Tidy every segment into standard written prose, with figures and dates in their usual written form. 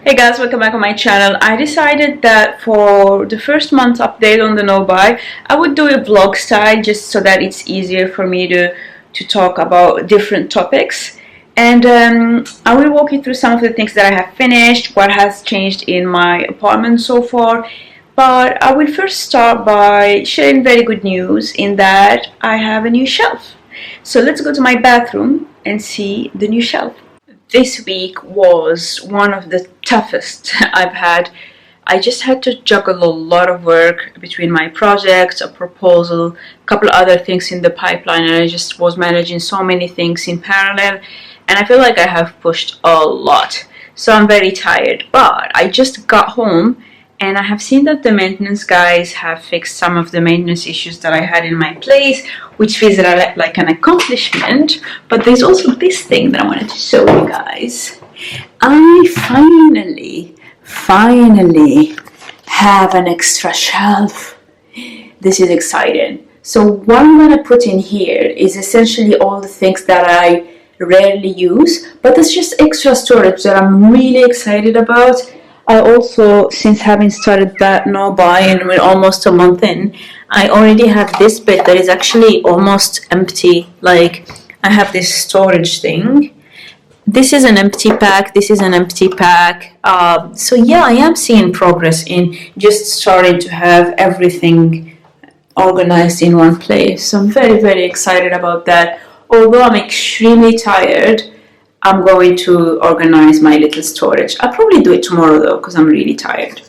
Hey guys, welcome back on my channel. I decided that for the first month update on the no buy, I would do a vlog style just so that it's easier for me to talk about different topics. And I will walk you through some of the things that I have finished, what has changed in my apartment so far. But I will first start by sharing very good news in that I have a new shelf. So let's go to my bathroom and see the new shelf. This week was one of the toughest I've had. I just had to juggle a lot of work between my projects, a proposal, a couple other things in the pipeline, and I just was managing so many things in parallel, and I feel like I have pushed a lot. So I'm very tired, but I just got home and I have seen that the maintenance guys have fixed some of the maintenance issues that I had in my place, which feels like an accomplishment. But there's also this thing that I wanted to show you guys. I finally have an extra shelf. This is exciting. So what I'm going to put in here is essentially all the things that I rarely use, but it's just extra storage that I'm really excited about. I also, since having started that no buy and we're almost a month in, I already have this bit that is actually almost empty. Like, I have this storage thing. This is an empty pack. This is an empty pack. So yeah, I am seeing progress in just starting to have everything organized in one place. So I'm very, very excited about that. Although I'm extremely tired, I'm going to organize my little storage. I'll probably do it tomorrow though, because I'm really tired.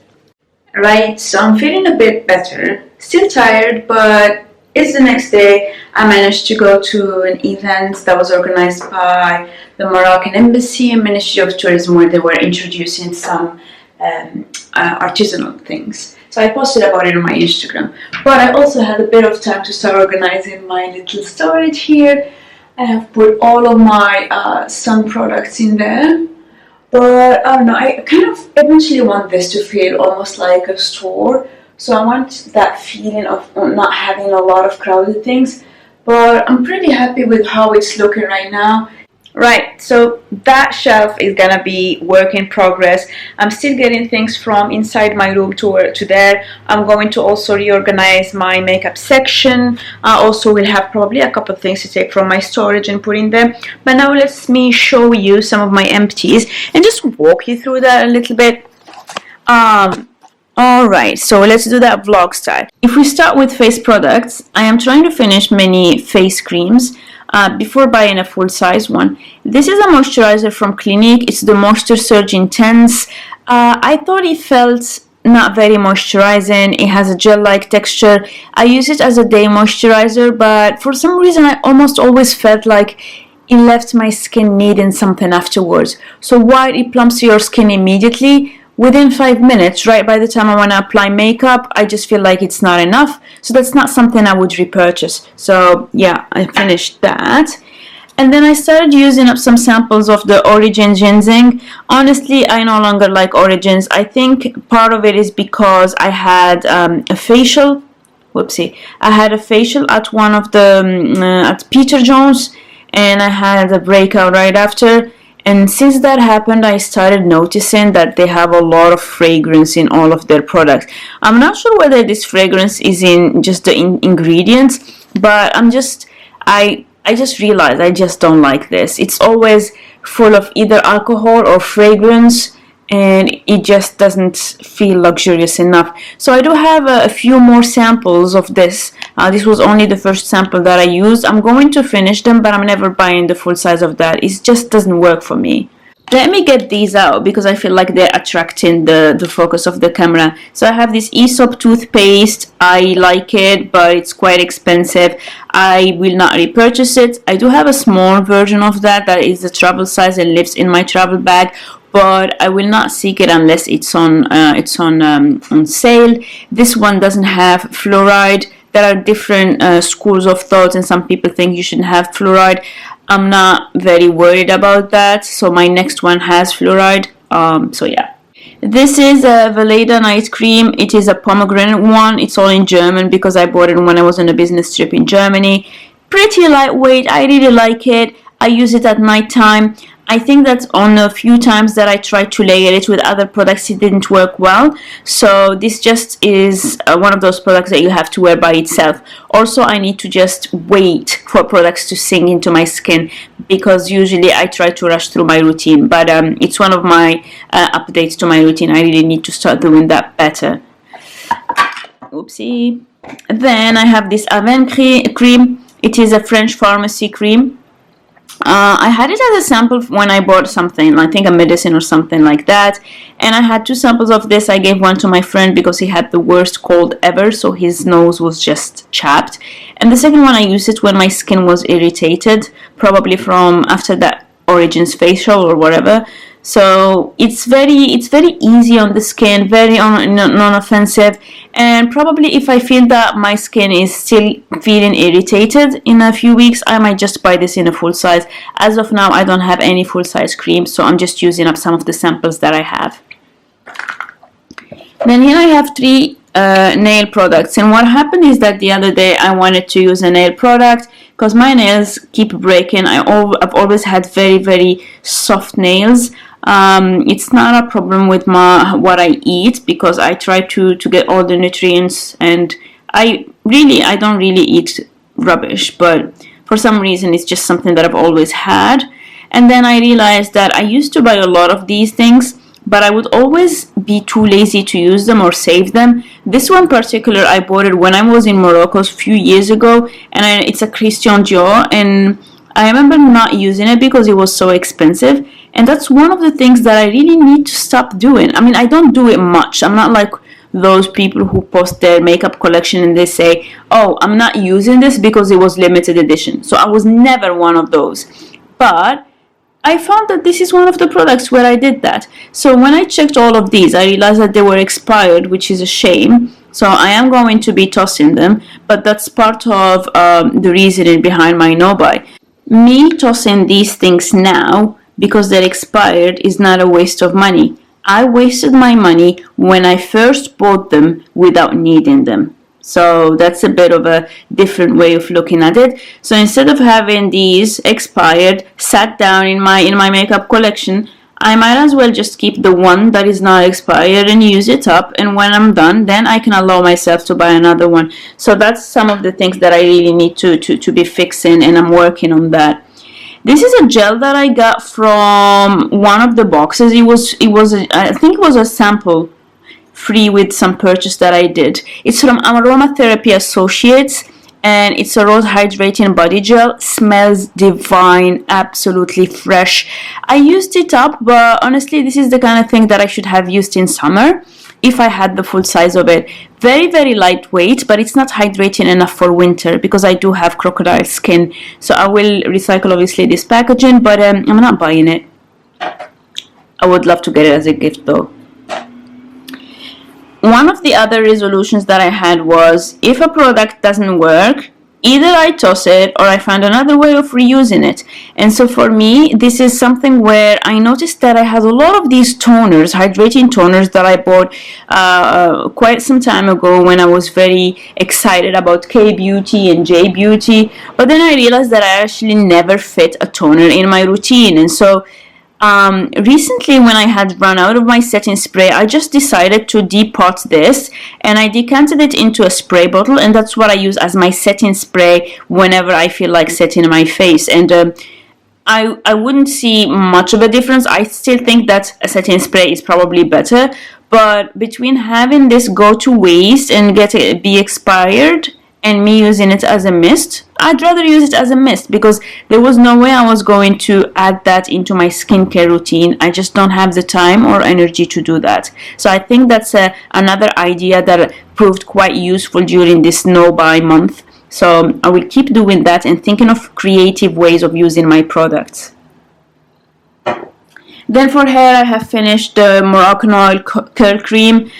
Right, so I'm feeling a bit better. Still tired, but it's the next day. I managed to go to an event that was organized by the Moroccan Embassy and Ministry of Tourism, where they were introducing some artisanal things. So I posted about it on my Instagram. But I also had a bit of time to start organizing my little storage here. I have put all of my sun products in there, but I don't know, I kind of eventually want this to feel almost like a store. So I want that feeling of not having a lot of crowded things, but I'm pretty happy with how it's looking right now. Right, so that shelf is gonna be work in progress. I'm still getting things from inside my room to there. I'm going to also reorganize my makeup section. I also will have probably a couple of things to take from my storage and put in there. But now let me show you some of my empties and just walk you through that a little bit. Alright, so let's do that vlog style. If we start with face products, I am trying to finish many face creams before buying a full-size one. This is a moisturizer from Clinique. It's the Moisture Surge Intense. I thought it felt not very moisturizing. It has a gel-like texture. I use it as a day moisturizer, but for some reason I almost always felt like it left my skin needing something afterwards. So while it plumps your skin immediately, within 5 minutes, right by the time I want to apply makeup, I just feel like it's not enough. So that's not something I would repurchase. So yeah, I finished that. And then I started using up some samples of the Origin Ginseng. Honestly, I no longer like Origins. I think part of it is because I had a facial. Whoopsie. I had a facial at one of the, at Peter Jones. And I had a breakout right after. And since that happened, I started noticing that they have a lot of fragrance in all of their products. I'm not sure whether this fragrance is in just the ingredients, but I just realized I just don't like this. It's always full of either alcohol or fragrance, and it just doesn't feel luxurious enough. So I do have a few more samples of this. This was only the first sample that I used. I'm going to finish them, but I'm never buying the full size of that. It just doesn't work for me. Let me get these out because I feel like they're attracting the focus of the camera. So I have this Aesop toothpaste. I like it, but it's quite expensive. I will not repurchase it. I do have a small version of that is the travel size and lives in my travel bag, but I will not seek it unless it's on sale. This one doesn't have fluoride. There are different schools of thought, and some people think you shouldn't have fluoride. I'm not very worried about that, so my next one has fluoride. So yeah. This is a Veleda night cream. It is a pomegranate one. It's all in German because I bought it when I was on a business trip in Germany. Pretty lightweight. I really like it. I use it at night time. I think that on a few times that I tried to layer it with other products, it didn't work well. So this just is one of those products that you have to wear by itself. Also, I need to just wait for products to sink into my skin, because usually I try to rush through my routine. But it's one of my updates to my routine. I really need to start doing that better. Oopsie. Then I have this Aven cream. It is a French pharmacy cream. I had it as a sample when I bought something, I think a medicine or something like that, and I had 2 samples of this. I gave one to my friend because he had the worst cold ever, so his nose was just chapped, and the second one I used it when my skin was irritated, probably from after that Origins facial or whatever. So it's very easy on the skin, very non-offensive, and probably if I feel that my skin is still feeling irritated in a few weeks, I might just buy this in a full size. As of now, I don't have any full size cream, so I'm just using up some of the samples that I have. Then here I have 3 nail products, and what happened is that the other day I wanted to use a nail product because my nails keep breaking. I've always had very soft nails. It's not a problem with what I eat, because I try to get all the nutrients, and I don't really eat rubbish, but for some reason it's just something that I've always had. And then I realized that I used to buy a lot of these things, but I would always be too lazy to use them or save them. This one particular, I bought it when I was in Morocco a few years ago, and it's a Christian Dior, and I remember not using it because it was so expensive. And that's one of the things that I really need to stop doing. I mean, I don't do it much. I'm not like those people who post their makeup collection and they say, oh, I'm not using this because it was limited edition. So I was never one of those. But I found that this is one of the products where I did that. So when I checked all of these, I realized that they were expired, which is a shame. So I am going to be tossing them, but that's part of the reasoning behind my no-buy. Me tossing these things now because they're expired is not a waste of money. I wasted my money when I first bought them without needing them. So that's a bit of a different way of looking at it. So instead of having these expired sat down in my makeup collection, I might as well just keep the one that is not expired and use it up, and when I'm done, then I can allow myself to buy another one. So that's some of the things that I really need to be fixing, and I'm working on that. This is a gel that I got from one of the boxes. I think it was a sample free with some purchase that I did. It's from Aromatherapy Associates, and it's a rose hydrating body gel. Smells divine, absolutely fresh. I used it up, but honestly this is the kind of thing that I should have used in summer if I had the full size of it. Very lightweight, but it's not hydrating enough for winter because I do have crocodile skin. So I will recycle obviously this packaging, but I'm not buying it. I would love to get it as a gift though. One of the other resolutions that I had was, if a product doesn't work, either I toss it or I find another way of reusing it. And so for me, this is something where I noticed that I had a lot of these toners, hydrating toners, that I bought quite some time ago when I was very excited about K-Beauty and J-Beauty. But then I realized that I actually never fit a toner in my routine. And so recently, when I had run out of my setting spray, I just decided to depot this, and I decanted it into a spray bottle, and that's what I use as my setting spray whenever I feel like setting my face. And I wouldn't see much of a difference. I still think that a setting spray is probably better, but between having this go to waste and be expired and me using it as a mist, I'd rather use it as a mist, because there was no way I was going to add that into my skincare routine. I just don't have the time or energy to do that. So I think that's another idea that proved quite useful during this no-buy month. So I will keep doing that and thinking of creative ways of using my products. Then for hair, I have finished the Moroccan Oil Curl Cream.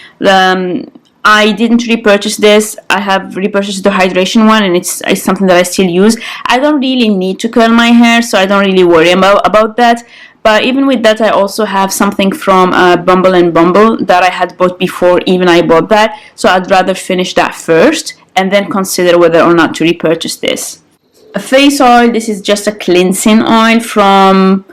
I didn't repurchase this. I have repurchased the hydration one, and it's something that I still use. I don't really need to curl my hair, so I don't really worry about that. But even with that, I also have something from Bumble and Bumble that I had bought before even I bought that. So I'd rather finish that first and then consider whether or not to repurchase this. A face oil. This is just a cleansing oil from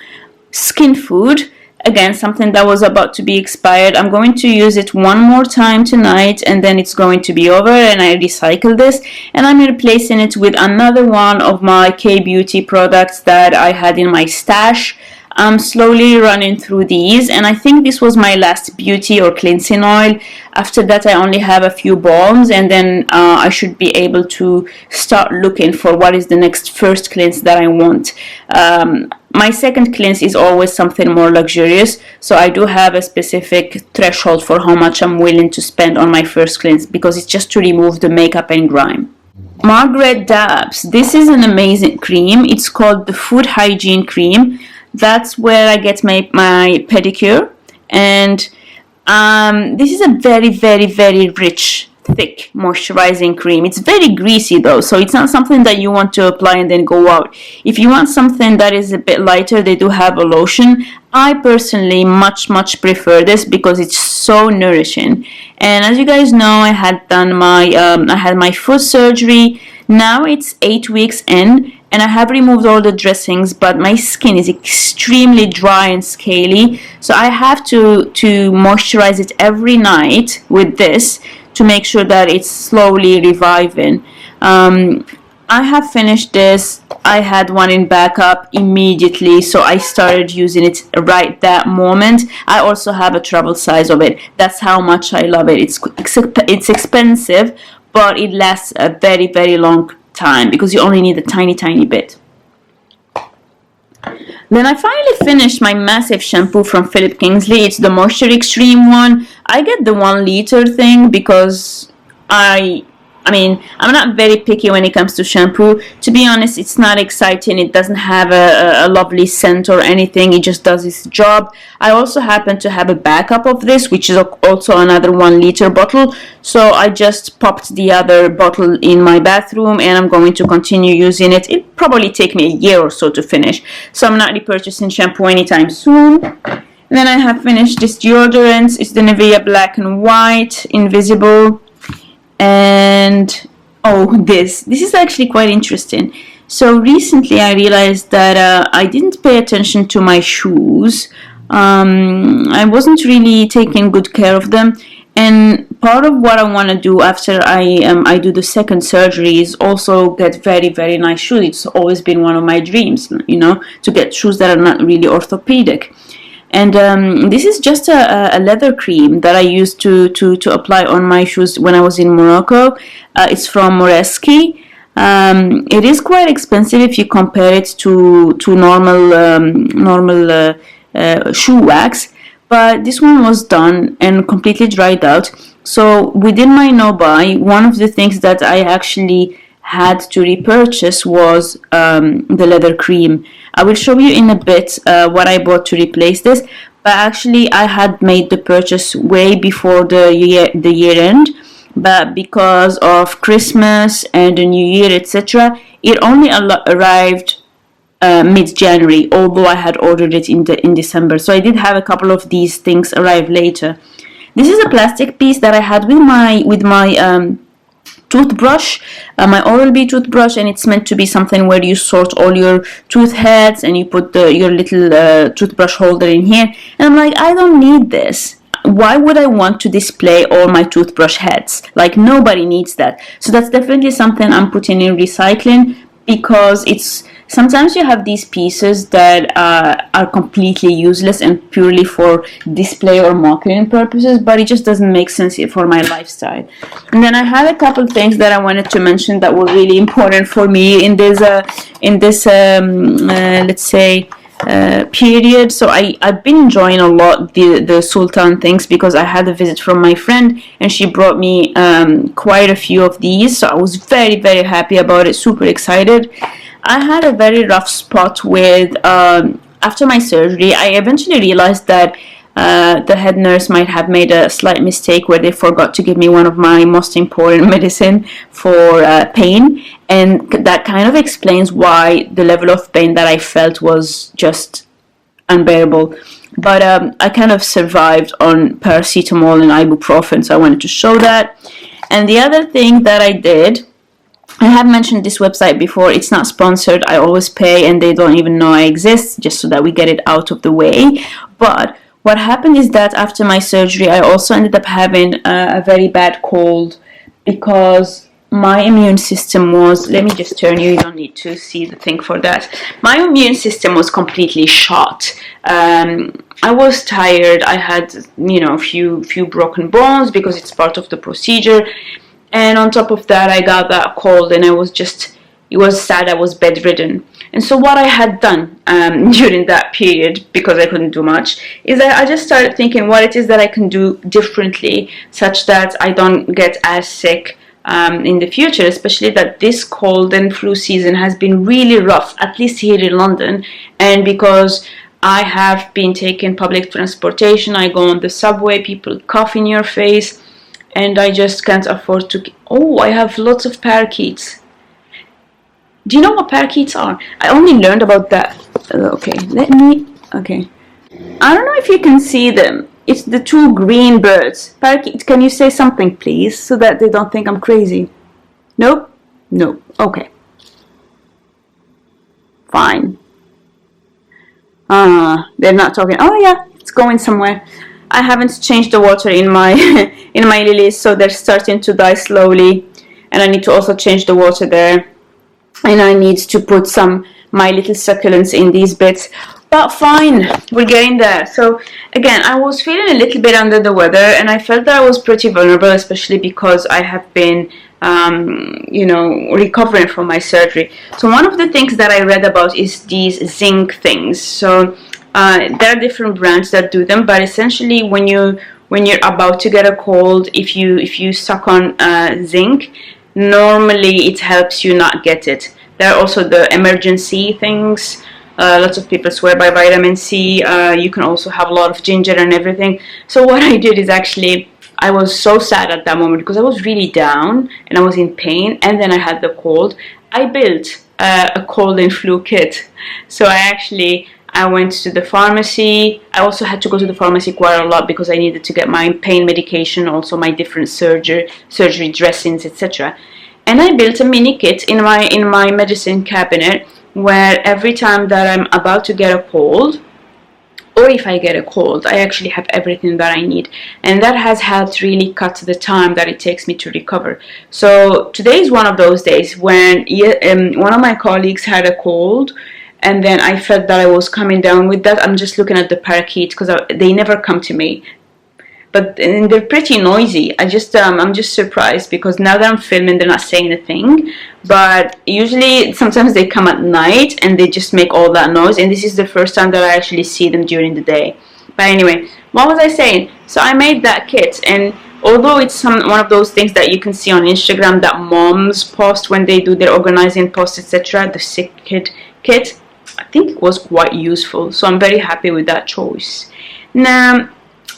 skin food. Again, something that was about to be expired. I'm going to use it one more time tonight, and then it's going to be over, and I recycle this, and I'm replacing it with another one of my K-Beauty products that I had in my stash. I'm slowly running through these, and I think this was my last beauty or cleansing oil. After that, I only have a few balms, and then I should be able to start looking for what is the next first cleanse that I want. My second cleanse is always something more luxurious, so I do have a specific threshold for how much I'm willing to spend on my first cleanse, because it's just to remove the makeup and grime. Margaret Dabbs, this is an amazing cream. It's called the Food Hygiene Cream. That's where I get my pedicure, and this is a very, very, very rich, thick moisturizing cream. It's very greasy though, so it's not something that you want to apply and then go out. If you want something that is a bit lighter, they do have a lotion. I personally much prefer this because it's so nourishing. And as you guys know, I had done my I had my foot surgery. Now it's 8 weeks in, and I have removed all the dressings, but my skin is extremely dry and scaly, so I have to moisturize it every night with this to make sure that it's slowly reviving. I have finished this. I had one in backup immediately, so I started using it right that moment. I also have a travel size of it. That's how much I love it. It's expensive, but it lasts a very, very long time because you only need a tiny bit. Then I finally finished my massive shampoo from Philip Kingsley. It's the Moisture Extreme one. I get the 1 liter thing because I mean, I'm not very picky when it comes to shampoo. To be honest, it's not exciting. It doesn't have a lovely scent or anything. It just does its job. I also happen to have a backup of this, which is also another 1 liter bottle. So I just popped the other bottle in my bathroom, and I'm going to continue using it. It'll probably take me a year or so to finish. So I'm not repurchasing shampoo anytime soon. Then I have finished this deodorant. It's the Nivea Black and White Invisible. And this is actually quite interesting. So recently I realized that I didn't pay attention to my shoes. I wasn't really taking good care of them, and part of what I want to do after I do the second surgery is also get very, very nice shoes. It's always been one of my dreams, you know, to get shoes that are not really orthopedic. And this is just a leather cream that I used to apply on my shoes when I was in Morocco. It's from misc. It is quite expensive if you compare it to normal shoe wax, but this one was done and completely dried out. So within my no-buy, one of the things that I actually had to repurchase was the leather cream. I will show you in a bit what I bought to replace this, but actually I had made the purchase way before the year end, but because of Christmas and the New Year, etc., it only arrived mid-January, although I had ordered it in December. So I did have a couple of these things arrive later. This is a plastic piece that I had with my toothbrush, my Oral-B toothbrush, and it's meant to be something where you sort all your tooth heads and you put your little toothbrush holder in here. And I'm like, I don't need this. Why would I want to display all my toothbrush heads? Like, nobody needs that. So that's definitely something I'm putting in recycling, because it's sometimes you have these pieces that are completely useless and purely for display or marketing purposes, but it just doesn't make sense for my lifestyle. And then I had a couple things that I wanted to mention that were really important for me in this let's say period. So I've been enjoying a lot the Sultan things, because I had a visit from my friend and she brought me quite a few of these. So I was very, very happy about it, super excited. I had a very rough spot with after my surgery. I eventually realized that the head nurse might have made a slight mistake where they forgot to give me one of my most important medicine for pain, and that kind of explains why the level of pain that I felt was just unbearable. But I kind of survived on paracetamol and ibuprofen, so I wanted to show that. And the other thing that I did I have mentioned this website before. It's not sponsored. I always pay and they don't even know I exist, just so that we get it out of the way. But what happened is that after my surgery, I also ended up having a very bad cold, because my immune system was, let me just turn you, you don't need to see the thing for that. My immune system was completely shot. I was tired. I had, a few broken bones because it's part of the procedure. And on top of that, I got that cold, and it was sad. I was bedridden. And so what I had done during that period, because I couldn't do much, is that I just started thinking what it is that I can do differently, such that I don't get as sick in the future, especially that this cold and flu season has been really rough, at least here in London. And because I have been taking public transportation, I go on the subway, people cough in your face, and I just can't afford to. Oh, I have lots of parakeets. Do you know what parakeets are? I only learned about that. Okay. I don't know if you can see them. It's the two green birds. Parakeet, can you say something, please, so that they don't think I'm crazy? Nope? No. Okay. Fine. They're not talking. Oh yeah, it's going somewhere. I haven't changed the water in my in my lilies, so they're starting to die slowly, and I need to also change the water there, and I need to put my little succulents in these bits. But fine, we're getting there. So again, I was feeling a little bit under the weather, and I felt that I was pretty vulnerable, especially because I have been recovering from my surgery. So one of the things that I read about is these zinc things. So there are different brands that do them, but essentially when you're about to get a cold, if you suck on zinc, normally it helps you not get it. There are also the emergency things. Lots of people swear by vitamin C. You can also have a lot of ginger and everything. So what I did is actually, I was so sad at that moment because I was really down and I was in pain, and then I had the cold. I built a cold and flu kit. So I went to the pharmacy. I also had to go to the pharmacy quite a lot because I needed to get my pain medication, also my different surgery dressings, etc. And I built a mini kit in my medicine cabinet, where every time that I'm about to get a cold, or if I get a cold, I actually have everything that I need. And that has helped really cut the time that it takes me to recover. So today is one of those days when one of my colleagues had a cold, and then I felt that I was coming down with that. I'm just looking at the parakeets because they never come to me. But they're pretty noisy. I'm just surprised because now that I'm filming, they're not saying a thing. But usually, sometimes they come at night and they just make all that noise. And this is the first time that I actually see them during the day. But anyway, what was I saying? So I made that kit, and although it's one of those things that you can see on Instagram that moms post when they do their organizing posts, etc., the sick kit, I think it was quite useful. So I'm very happy with that choice. Now,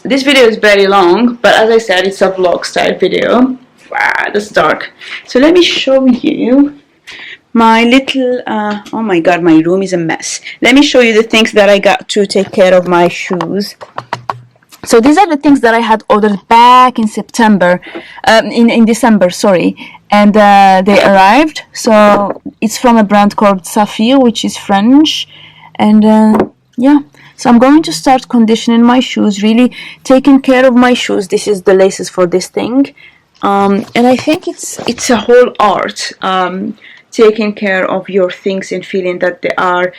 this video is very long, but as I said, it's a vlog style video. Wow, that's dark. So let me show you my little, oh my god, my room is a mess. Let me show you the things that I got to take care of my shoes. So these are the things that I had ordered back in September, in December, sorry. And they arrived. So it's from a brand called Saphir, which is French. And yeah. So I'm going to start conditioning my shoes, really taking care of my shoes. This is the laces for this thing. And I think it's a whole art, taking care of your things and feeling that they are,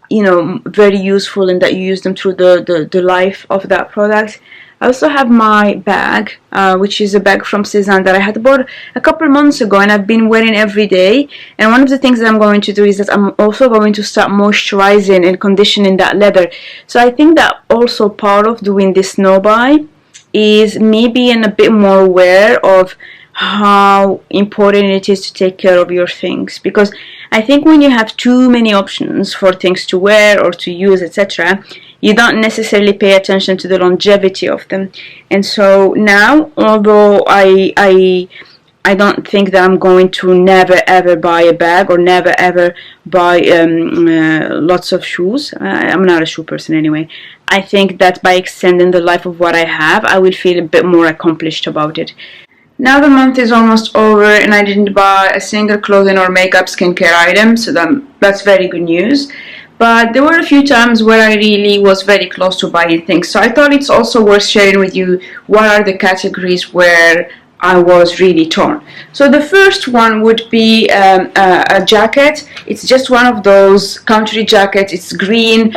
very useful and that you use them through the life of that product. I also have my bag, which is a bag from Cezanne that I had bought a couple months ago, and I've been wearing every day. And one of the things that I'm going to do is that I'm also going to start moisturizing and conditioning that leather. So I think that also part of doing this snow buy is me being a bit more aware of how important it is to take care of your things, because I think when you have too many options for things to wear or to use, etc., you don't necessarily pay attention to the longevity of them. And so now, although I don't think that I'm going to never ever buy a bag or never ever buy lots of shoes. I'm not a shoe person anyway. I think that by extending the life of what I have, I will feel a bit more accomplished about it. Now the month is almost over and I didn't buy a single clothing or makeup skincare item, so that's very good news. But there were a few times where I really was very close to buying things, so I thought it's also worth sharing with you what are the categories where I was really torn. So the first one would be a jacket. It's just one of those country jackets. It's green.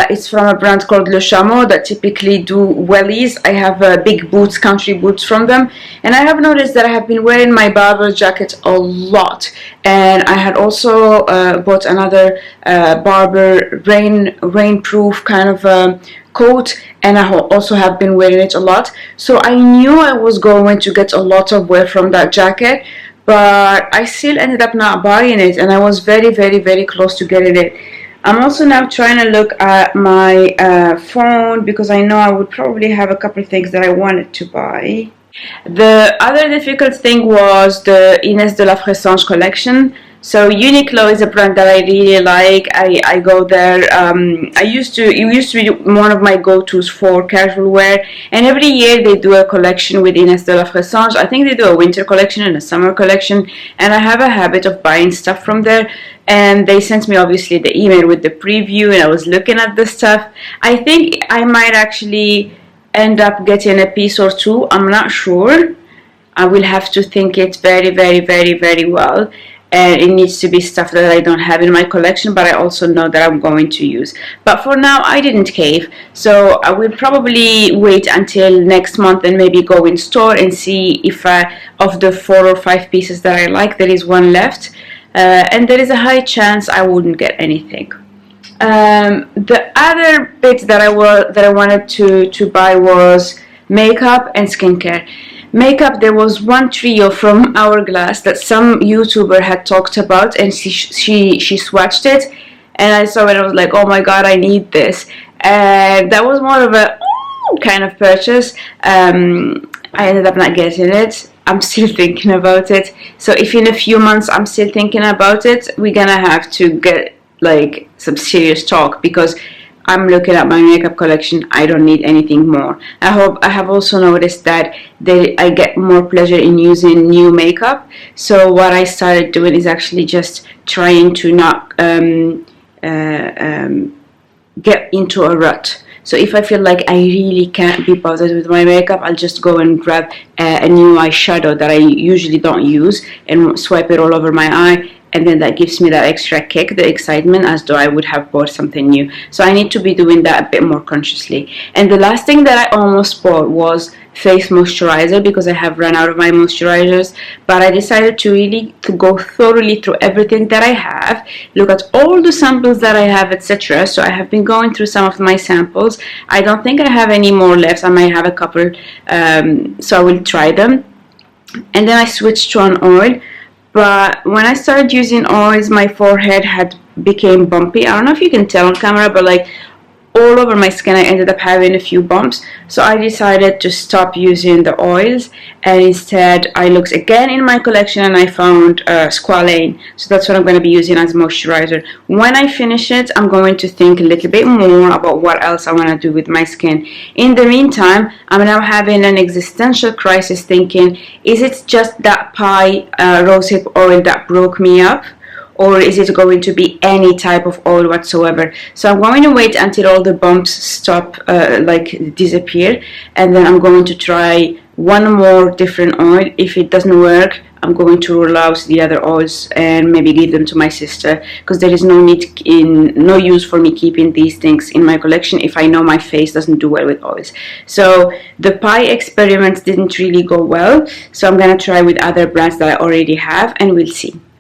It's from a brand called Le Chameau that typically do wellies. I have big boots, country boots from them. And I have noticed that I have been wearing my Barber jacket a lot. And I had also bought another Barber rainproof kind of coat, and I also have been wearing it a lot, so I knew I was going to get a lot of wear from that jacket, but I still ended up not buying it, and I was very close to getting it. I'm also now trying to look at my phone because I know I would probably have a couple of things that I wanted to buy. The other difficult thing was the Ines de la Fressange collection. So Uniqlo is a brand that I really like. I go there. It used to be one of my go-tos for casual wear, and every year they do a collection with Ines de la Fressange. I think they do a winter collection and a summer collection, and I have a habit of buying stuff from there. And they sent me obviously the email with the preview, and I was looking at the stuff. I think I might actually end up getting a piece or two. I'm not sure. I will have to think it very well, and it needs to be stuff that I don't have in my collection, but I also know that I'm going to use. But for now I didn't cave, so I will probably wait until next month and maybe go in store and see if of the 4 or 5 pieces that I like, there is one left, and there is a high chance I wouldn't get anything. The other bit that I wanted to buy was makeup and skincare. Makeup, there was one trio from Hourglass that some YouTuber had talked about, and she swatched it, and I saw it and I was like, oh my god, I need this. And that was more of a kind of purchase. I ended up not getting it. I'm still thinking about it. So if in a few months I'm still thinking about it, we're gonna have to get like some serious talk, because I'm looking at my makeup collection. I don't need anything more. I have also noticed that I get more pleasure in using new makeup. So what I started doing is actually just trying to not get into a rut. So if I feel like I really can't be bothered with my makeup, I'll just go and grab a new eyeshadow that I usually don't use and swipe it all over my eye, and then that gives me that extra kick, the excitement, as though I would have bought something new. So I need to be doing that a bit more consciously. And the last thing that I almost bought was face moisturizer, because I have run out of my moisturizers, but I decided to go thoroughly through everything that I have, look at all the samples that I have, etc. So I have been going through some of my samples. I don't think I have any more left. I might have a couple, so I will try them. And then I switched to an oil. But when I started using oils, my forehead became bumpy. I don't know if you can tell on camera, but like all over my skin I ended up having a few bumps. So I decided to stop using the oils, and instead I looked again in my collection and I found squalane. So that's what I'm going to be using as moisturizer. When I finish it, I'm going to think a little bit more about what else I want to do with my skin. In the meantime, I'm now having an existential crisis, thinking, is it just that pie rosehip oil that broke me up? Or is it going to be any type of oil whatsoever? So I'm going to wait until all the bumps stop, like disappear, and then I'm going to try one more different oil. If it doesn't work, I'm going to roll out the other oils and maybe give them to my sister, because there is no use for me keeping these things in my collection if I know my face doesn't do well with oils. So the pie experiment didn't really go well, so I'm gonna try with other brands that I already have, and we'll see.